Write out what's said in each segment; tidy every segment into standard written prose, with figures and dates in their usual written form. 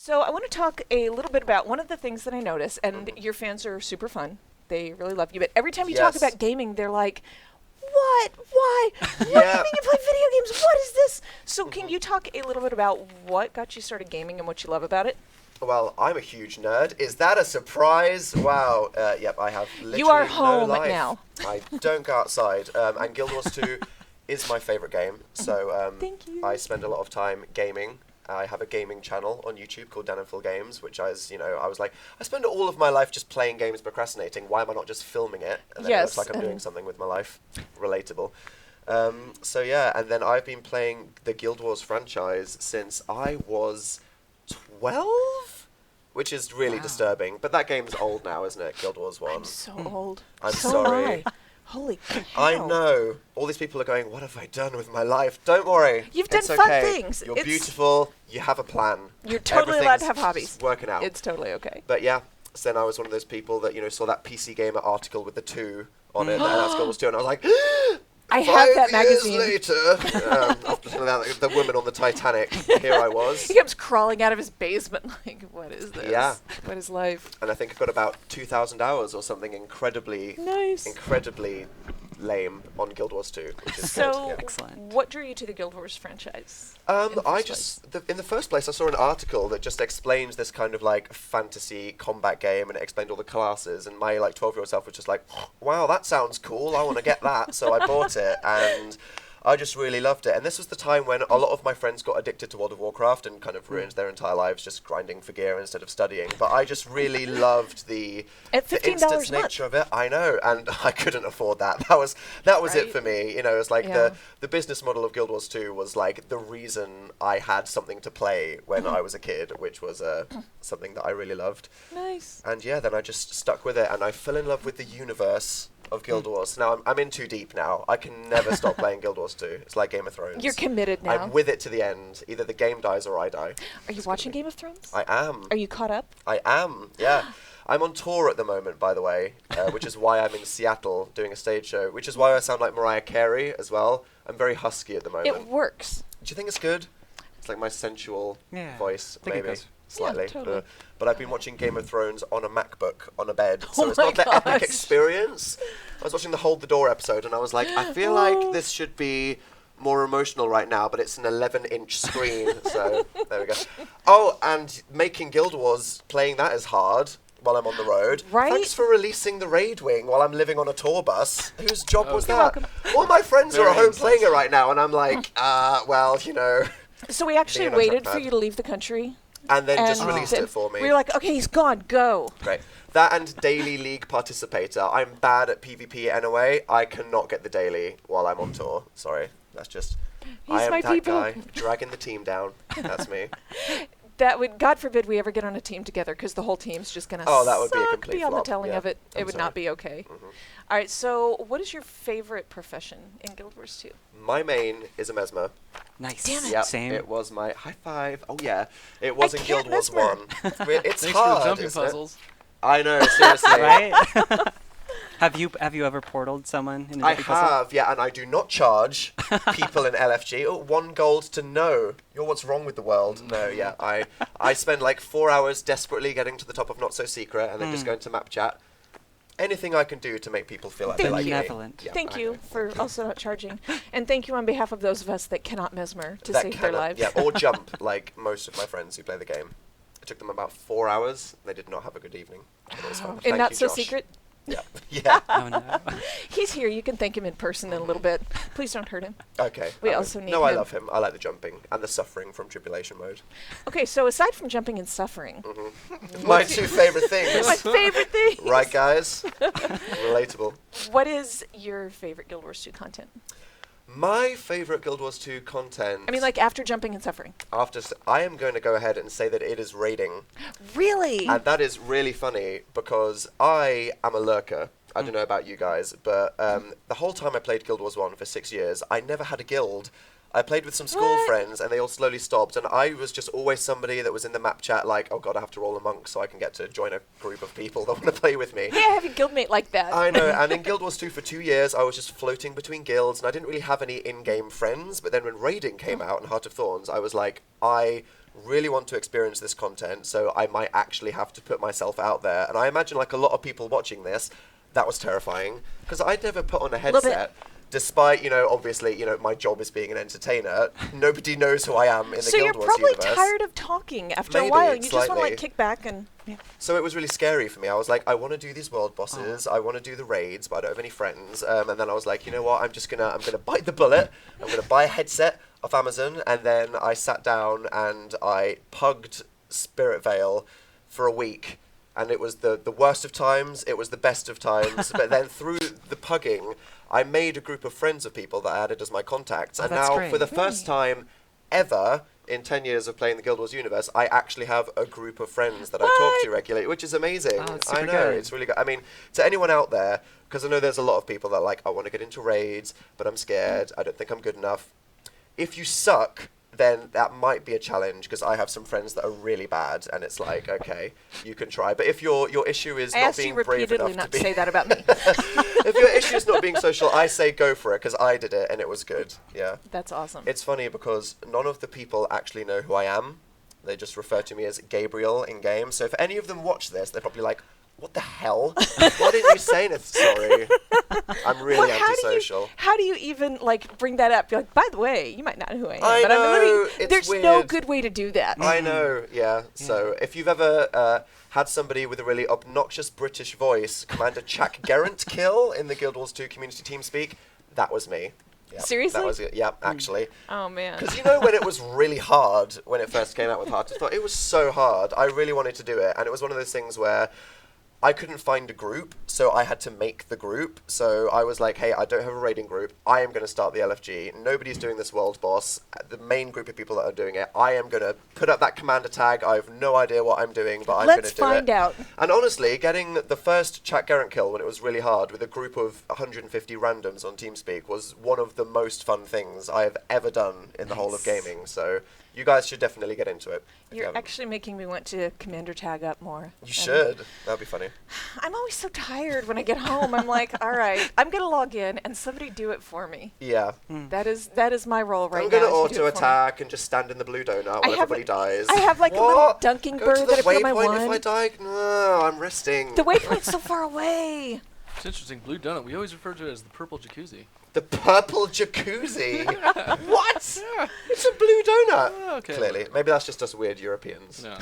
So I want to talk a little bit about one of the things that I notice, and your fans are super fun. They really love you. But every time you talk about gaming, they're like, what? Why? What do you mean you play video games? What is this? So can you talk a little bit about what got you started gaming and what you love about it? Well, I'm a huge nerd. Is that a surprise? Wow. Yep, I have literally You are home no life. now. I don't go outside. And Guild Wars 2 is my favourite game. So Thank you. I spend a lot of time gaming. I have a gaming channel on YouTube called danisnotonfire Games, which I was like, I spend all of my life just playing games, procrastinating. Why am I not just filming it? And then it looks like I'm doing something with my life. Relatable. So yeah, and then I've been playing the Guild Wars franchise since I was 12? Which is really disturbing. But that game's old now, isn't it? Guild Wars 1. I'm so old. I'm so sorry. Am I. Holy cow. I know. All these people are going, what have I done with my life? Don't worry. You've done it's fun okay. things. You're beautiful. You have a plan. You're totally allowed to have Everything's hobbies. Working out. It's totally okay. But yeah, so then I was one of those people that, saw that PC Gamer article with the 2 on it, and that's Guild Wars 2, and I was like, I have that magazine. 5 years later, after the woman on the Titanic, here I was. He comes crawling out of his basement like, what is this? Yeah. What is life? And I think I got about 2,000 hours or something incredibly lame on Guild Wars 2, which is So, good. Yeah. Excellent. what drew you to the Guild Wars franchise? In the first place, I saw an article that just explains this kind of like fantasy combat game, and it explained all the classes, and my 12-year-old self was just like, wow, that sounds cool, I want to get that, so I bought it, and I just really loved it. And this was the time when a lot of my friends got addicted to World of Warcraft and kind of ruined their entire lives just grinding for gear instead of studying. But I just really loved the instant nature of it. I know, and I couldn't afford that. That was it for me. It was like the business model of Guild Wars 2 was like the reason I had something to play when I was a kid, which was something that I really loved. Nice. And yeah, then I just stuck with it, and I fell in love with the universe of Guild Wars. Now I'm in too deep now. I can never stop playing Guild Wars 2. It's like Game of Thrones. You're committed now. I'm with it to the end. Either the game dies or I die. Are you watching Game of Thrones? I am. Are you caught up? I am, yeah. I'm on tour at the moment, by the way, which is why I'm in Seattle doing a stage show, which is why I sound like Mariah Carey as well. I'm very husky at the moment. It works. Do you think it's good? It's like my sensual voice, maybe. Slightly. Yeah, totally. But I've been watching Game of Thrones on a MacBook on a bed, so it's not the epic experience. I was watching the Hold the Door episode, and I was like, I feel like this should be more emotional right now, but it's an 11-inch screen, so there we go. Oh, and making Guild Wars, playing that is hard while I'm on the road. Right? Thanks for releasing the Raid Wing while I'm living on a tour bus. Whose job was You're that? welcome. All my friends are at home playing it right now, and I'm like, well, So we actually being a waited trackpad. for you to leave the country. And then just released it for me. We were like, okay, he's gone, go. Great. That and daily league participator. I'm bad at PvP anyway. I cannot get the daily while I'm on tour. Sorry. That's just... I am my that people. guy dragging the team down. That's me. That would, God forbid we ever get on a team together, because the whole team's just going to Oh, that would be a complete beyond flop. the telling Yeah, of it. It I'm would sorry. not be okay. All right, so what is your favorite profession in Guild Wars 2? My main is a Mesmer. Nice. Damn it. Yep, Same. it was my high five. Oh yeah, it was in Guild Wars Mesmer. 1. It's Thanks hard, for the jumping isn't it? puzzles. I know, seriously. Right? Have you ever portaled someone in a I jumping puzzle? have, yeah, and I do not charge people in LFG. Oh, 1 gold to no. You're what's wrong with the world. No, yeah, I spend like 4 hours desperately getting to the top of Not So Secret and then just going to map chat. Anything I can do to make people feel like they like me. Benevolent. Yeah, Thank I you know. for also not charging. And thank you on behalf of those of us that cannot mesmer to That save their kinda- lives. Yeah, or jump, like most of my friends who play the game. It took them about 4 hours. They did not have a good evening. But it was fun. And Thank Not you, So Josh. Secret? Yeah. Yeah. Oh no. He's here. You can thank him in person in a little bit. Please don't hurt him. Okay. We I also won't. need No, I him. love him. I like the jumping and the suffering from tribulation mode. Okay, so aside from jumping and suffering, My 2 favorite things. my favorite thing. Right, guys? Relatable. What is your favorite Guild Wars 2 content? My favorite Guild Wars 2 content. I mean, like after jumping and suffering. I am going to go ahead and say that it is raiding. Really? And that is really funny because I am a lurker. I don't know about you guys, but the whole time I played Guild Wars 1 for 6 years, I never had a guild. I played with some school What? friends, and they all slowly stopped, and I was just always somebody that was in the map chat like, oh god, I have to roll a monk so I can get to join a group of people that want to play with me. Hey, I have a guildmate like that. I know, and in Guild Wars 2 for 2 years, I was just floating between guilds, and I didn't really have any in-game friends, but then when raiding came out and Heart of Thorns, I was like, I really want to experience this content, so I might actually have to put myself out there. And I imagine, like a lot of people watching this, that was terrifying, because I'd never put on a headset. Despite, obviously, my job is being an entertainer, nobody knows who I am in the Guild Wars So you're probably universe. tired of talking after Maybe, a while. You slightly. just want to kick back and. Yeah. So it was really scary for me. I was like, I want to do these world bosses. I want to do the raids, but I don't have any friends. And then I was like, you know what? I'm gonna bite the bullet. I'm gonna buy a headset off Amazon, and then I sat down and I pugged Spirit Vale for a week. And it was the worst of times. It was the best of times. But then through the pugging, I made a group of friends of people that I added as my contacts. And that's now, great. for the first time ever in 10 years of playing the Guild Wars universe, I actually have a group of friends that I talk to regularly, which is amazing. Oh, it's I super know, good. it's really good. I mean, to anyone out there, because I know there's a lot of people that are like, I want to get into raids, but I'm scared. I don't think I'm good enough. If you suck, then that might be a challenge, because I have some friends that are really bad, and it's like, okay, you can try. But if your issue is I not asked you being brave repeatedly enough not to to be, say that about me. if your issue is not being social, I say go for it, because I did it and it was good. Yeah. That's awesome. It's funny because none of the people actually know who I am. They just refer to me as Gabriel in game. So if any of them watch this, they're probably like, what the hell? Why didn't you say anything? Sorry. I'm really antisocial. How do you even bring that up? You're like, by the way, you might not know who I am. I but know, it's there's no weird. good way to do that. I know, yeah. So if you've ever had somebody with a really obnoxious British voice command a Chuck Gerrant kill in the Guild Wars 2 community team speak, that was me. Yep, Seriously? That was it. Yeah, actually. Oh man. Because when it was really hard, when it first came out with Heart of Thought, it was so hard. I really wanted to do it, and it was one of those things where I couldn't find a group, so I had to make the group. So I was like, hey, I don't have a raiding group. I am going to start the LFG. Nobody's doing this world boss. The main group of people that are doing it, I am going to put up that commander tag. I have no idea what I'm doing, but I'm going to do it. Let's find out. And honestly, getting the first Chuck Gerrant kill when it was really hard with a group of 150 randoms on TeamSpeak was one of the most fun things I have ever done in the whole of gaming. So you guys should definitely get into it. You're actually making me want to commander tag up more. You should. That'd be funny. I'm always so tired when I get home. I'm like, all right, I'm going to log in and somebody do it for me. Yeah. That is my role right I'm now. going to is do it for me. auto-attack and just stand in the blue donut while everybody dies. I have like a little dunking Go bird to the that I put on my waypoint one. if I die? No, I'm resting. The waypoint's so far away. It's interesting. Blue donut. We always refer to it as the purple jacuzzi. The purple jacuzzi? What? Yeah. It's a blue donut. Oh, okay. Clearly. Maybe that's just us weird Europeans. No.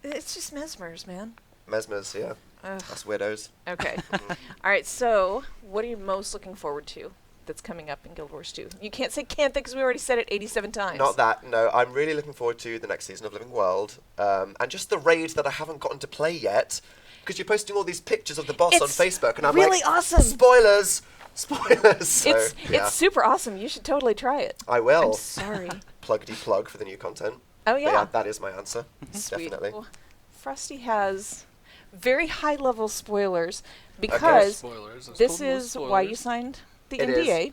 It's just Mesmers, man. Mesmers, yeah. Ugh. That's widows. Okay. All right, so what are you most looking forward to that's coming up in Guild Wars 2? You can't say can't think because we already said it 87 times. Not that, no. I'm really looking forward to the next season of Living World. And just the raids that I haven't gotten to play yet. Because you're posting all these pictures of the boss on It's Facebook, and I'm really like, awesome. Spoilers! Spoilers! So, It's super awesome. You should totally try it. I will. I'm sorry. Plug for the new content. Oh, But yeah. that is my answer. Sweet. Definitely. Well, Frosty has very high-level spoilers because Spoilers. Let's this call them is why you spoilers. signed the It NDA.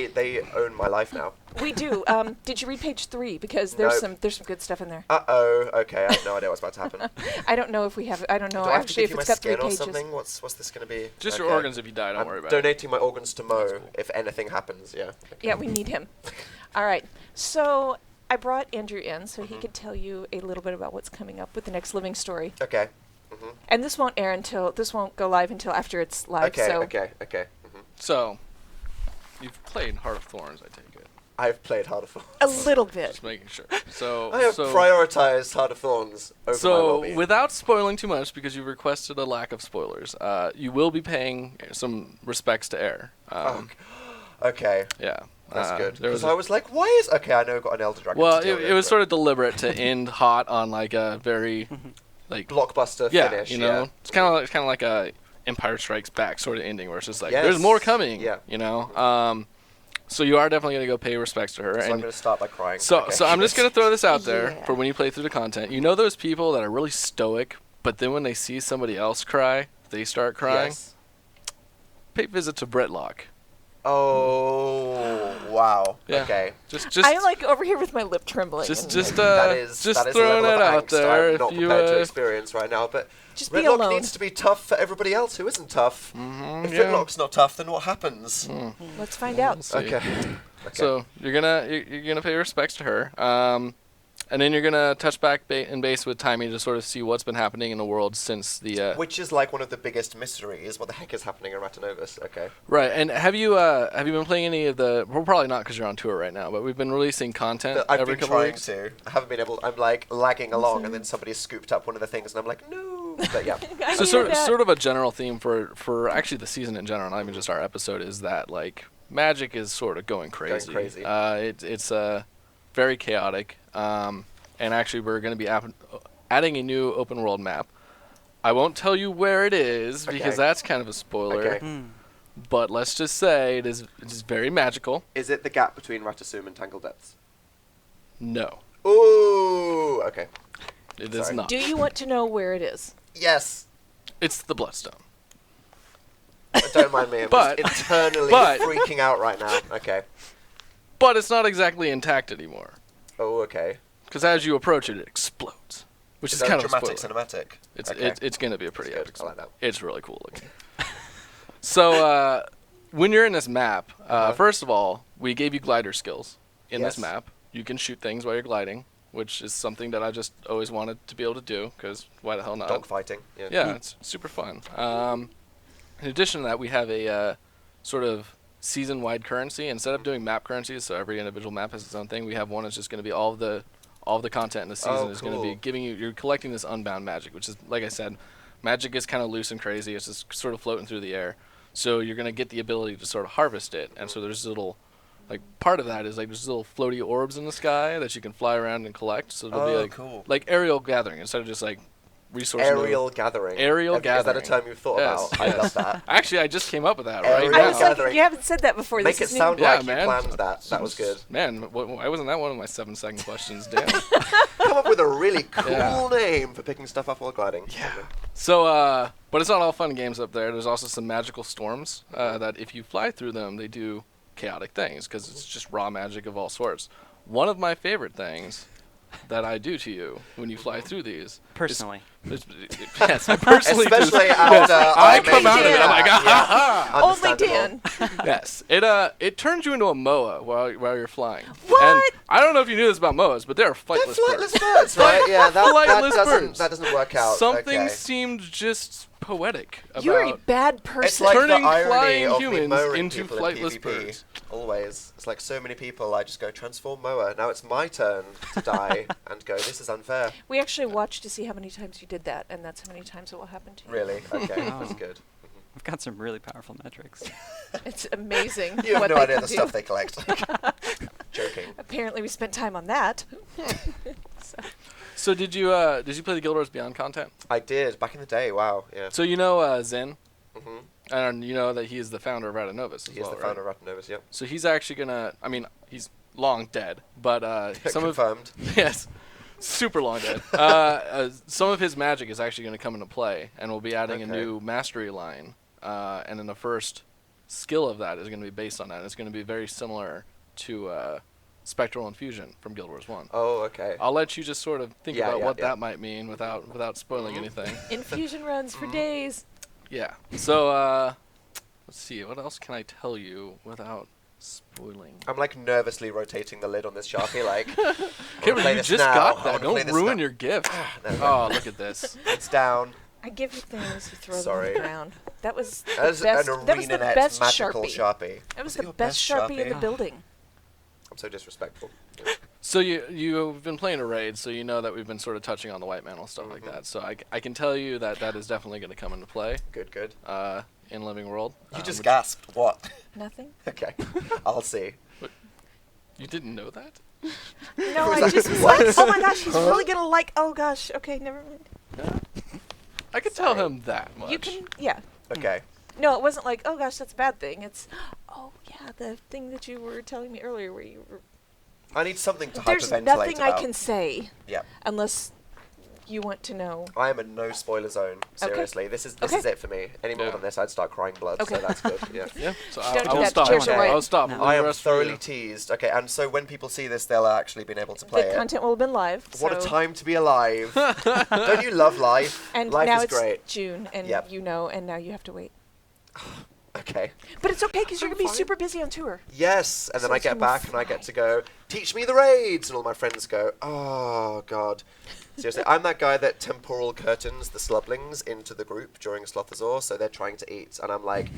is. They own my life now. We do. Did you read page 3? Because No. there's some good stuff in there. Uh-oh. Okay, I have no idea what's about to happen. I don't know if we have. I don't know Do I have to actually give if you my it's got 3 skin or pages. something? What's this going to be? Just your Okay. organs if you die. Don't I'm worry about it. donating my organs to Mo That's cool. if anything happens, yeah. Okay. Yeah, we need him. All right. So I brought Andrew in so he could tell you a little bit about what's coming up with the next living story. Okay. And this won't go live until after it's live. Okay, so okay. So, you've played Heart of Thorns, I take it. I've played Heart of Thorns. a little bit. Just making sure. So, I have prioritized Heart of Thorns over my So, well-being. without spoiling too much, because you requested a lack of spoilers, you will be paying some respects to Air. Okay, Yeah. that's good. There was Because I was like, why is... Okay, I know I've got an Elder Dragon well, to deal it with, was but sort of deliberate to end hot on like a very, like, blockbuster yeah, finish, you know, it's kind of like a Empire Strikes Back sort of ending, where it's just like Yes. there's more coming. Yeah. You know. So you are definitely gonna go pay respects to her. So I'm and going to start by crying. so Okay. so I'm just gonna throw this out there Yeah. for when you play through the content. You know those people that are really stoic, but then when they see somebody else cry, they start crying. Yes. Pay visit to Bretlock. Oh, wow. Yeah. Okay. Just I'm like over here with my lip trembling. just and that is just a throwing level it of out angst there. I'm If not you prepared to experience right now, but just be Redlock alone. needs to be tough for everybody else who isn't tough. If yeah. Redlock's not tough, then what happens? Let's find out. See. Okay. So you're gonna pay respects to her. And then you're gonna touch back and base with Timey to sort of see what's been happening in the world since the. Which is like one of the biggest mysteries. What the heck is happening in Ratanovus? Okay. Right, and have you been playing any of the? Well, probably not because you're on tour right now. But we've been releasing content I've every been couple of trying weeks. to. I haven't been able. I'm like lagging along, and then somebody scooped up one of the things, and I'm like, no. But yeah. So sort of a general theme for actually the season in general, not even just our episode, is that like Magic is sort of going crazy. It's very chaotic. And actually, we're going to be adding a new open world map. I won't tell you where it is because that's kind of a spoiler. Okay. But let's just say it is very magical. Is it the gap between Ratasum and Tangled Depths? No, Ooh. Okay. it is not. Do you want to know where it is? Yes. It's the Bloodstone. Don't mind me. I'm But- just internally but- freaking out right now. Okay. But it's not exactly intact anymore. Oh, okay. Because as you approach it, it explodes. Which is that kind of a dramatic spoiler. cinematic? It's Okay. it's going to be a pretty That's epic. good. I like that. It's really cool looking. So when you're in this map, first of all, we gave you glider skills in this Yes. map. You can shoot things while you're gliding, which is something that I just always wanted to be able to do. Because why the hell not? Dogfighting. Yeah. Yeah, it's super fun. In addition to that, we have a sort of season-wide currency. Instead of doing map currencies, so every individual map has its own thing, we have one that's just going to be all of the content in the season is going to be cool. giving you. You're collecting this unbound magic, which is, like I said, magic is kind of loose and crazy. It's just sort of floating through the air. So you're going to get the ability to sort of harvest it, and so there's little. Like part of that is like there's little floaty orbs in the sky that you can fly around and collect. So it'll be like cool. like aerial gathering instead of just like resource node. Aerial gathering. Aerial Is that a gathering. term you've thought Yes, about? I love that. Actually, I just came up with that Aerial right I now. was like, gathering. you haven't said that before. Make it This is sound new. Yeah, like man. you planned that. That was good. Man, why wasn't that one of my 7-second questions? Damn. Come up with a really cool Yeah. name for picking stuff up while gliding. Yeah. So, but it's not all fun and games up there. There's also some magical storms that if you fly through them, they do chaotic things because it's just raw magic of all sorts. One of my favorite things that I do to you when you fly through these. Personally. Yes, I personally do. Especially after I come made out of you it, I'm like, that. ah, Yeah. Only Understandable. Dan. Yes, it turns you into a moa while you're flying. What? And I don't know if you knew this about moas, but they're flightless They're birds. flightless birds, right? Yeah, Flightless birds. that doesn't work out. Something okay. seemed just poetic about You're a bad It's person. like turning the irony flying of me humans mowing into people in flightless PvP. birds. Always. It's like so many people, I just go, transform mower. Now it's my turn to die and go, this is unfair. We actually watched to see how many times you did that, and that's how many times it will happen to you. Really? Okay, Oh. that's good. I've got some really powerful metrics. It's amazing. You have what no they idea can the do. stuff they collect. Joking. Apparently, we spent time on that. So did you play the Guild Wars Beyond content? I did, back in the day, wow, yeah. So you know Zen, hmm and you know that he is the founder of Ratanovus as He is well, the founder of Ratanovus, yep. So he's actually gonna. I mean, he's long dead, but some of Confirmed. yes, super long dead. Some of his magic is actually going to come into play, and we'll be adding a Okay. new mastery line. And then the first skill of that is going to be based on that. It's going to be very similar to Spectral Infusion from Guild Wars 1. Oh, okay. I'll let you just sort of think Yeah, about yeah, what yeah. that might mean without spoiling anything. Infusion runs for days. Yeah. So let's see. What else can I tell you without spoiling? I'm like nervously rotating the lid on this Sharpie, like, Cameron, play you this just now. got I that. wanna play Don't this ruin now. your gift. no, no. Oh, look at this. It's down. I give you things, you throw Sorry. them on the ground. That was the As best. an That was the ArenaNet best magical Sharpie. Sharpie. That was Is it the your best Sharpie in the building. I'm so disrespectful. So you've been playing a raid, so you know that we've been sort of touching on the white mantle stuff like that. So I can tell you that is definitely going to come into play Good, good. in Living World. You just which- gasped. What? Nothing. Okay. I'll see. You didn't know that? No, was I like, just was what? like, oh my gosh, he's really gonna like. Oh gosh, okay, never mind. I could tell Sorry. him that much. You can, yeah. Okay. No, it wasn't like, oh gosh, that's a bad thing. It's, oh yeah, the thing that you were telling me earlier, where you were. I need something to There's hyperventilate nothing about. I can say Yeah. unless you want to know. I am a no spoiler zone. Seriously, this is Okay. it for me. Any more Yeah. than this, I'd start crying blood. Okay. So that's good. Yeah. Yeah. So Don't do I will that. stop. Cheers, Okay. I'll stop. No. Leave I the am rest for you. thoroughly teased. Okay, and so when people see this, they'll actually been able to play The it. content will have been live. What a so- time to be alive! Don't you love life? And Life now is it's great. June, and Yep. you know, and now you have to wait. Okay. But it's okay because you're going to be fine. super busy on tour. Yes, and then So I get you back and I get to go, teach me the raids, and all my friends go, oh god. Seriously, I'm that guy that temporal curtains the slublings into the group during Slothazor, so they're trying to eat, and I'm like,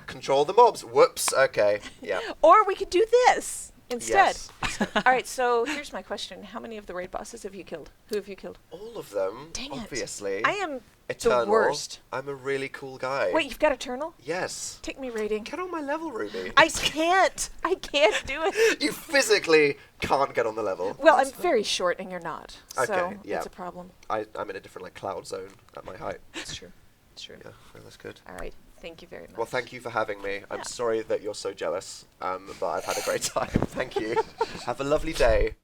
control the mobs. Whoops. Okay. Yeah. Or we could do this instead. Yes. All right, so here's my question. How many of the raid bosses have you killed? Who have you killed? All of them. Dang it. Obviously. I am Eternal. the worst. I'm a really cool guy. Wait, you've got Eternal? Yes. Take me raiding. Get on my level, Ruby. I can't. I can't do it. You physically can't get on the level. Well, I'm very short and you're not. Okay, So yeah. it's a problem. I'm in a different cloud zone at my height. It's true. It's true. Yeah, well, that's good. All right. Thank you very much. Well, thank you for having me. I'm Yeah. sorry that you're so jealous, but I've had a great time. Thank you. Have a lovely day.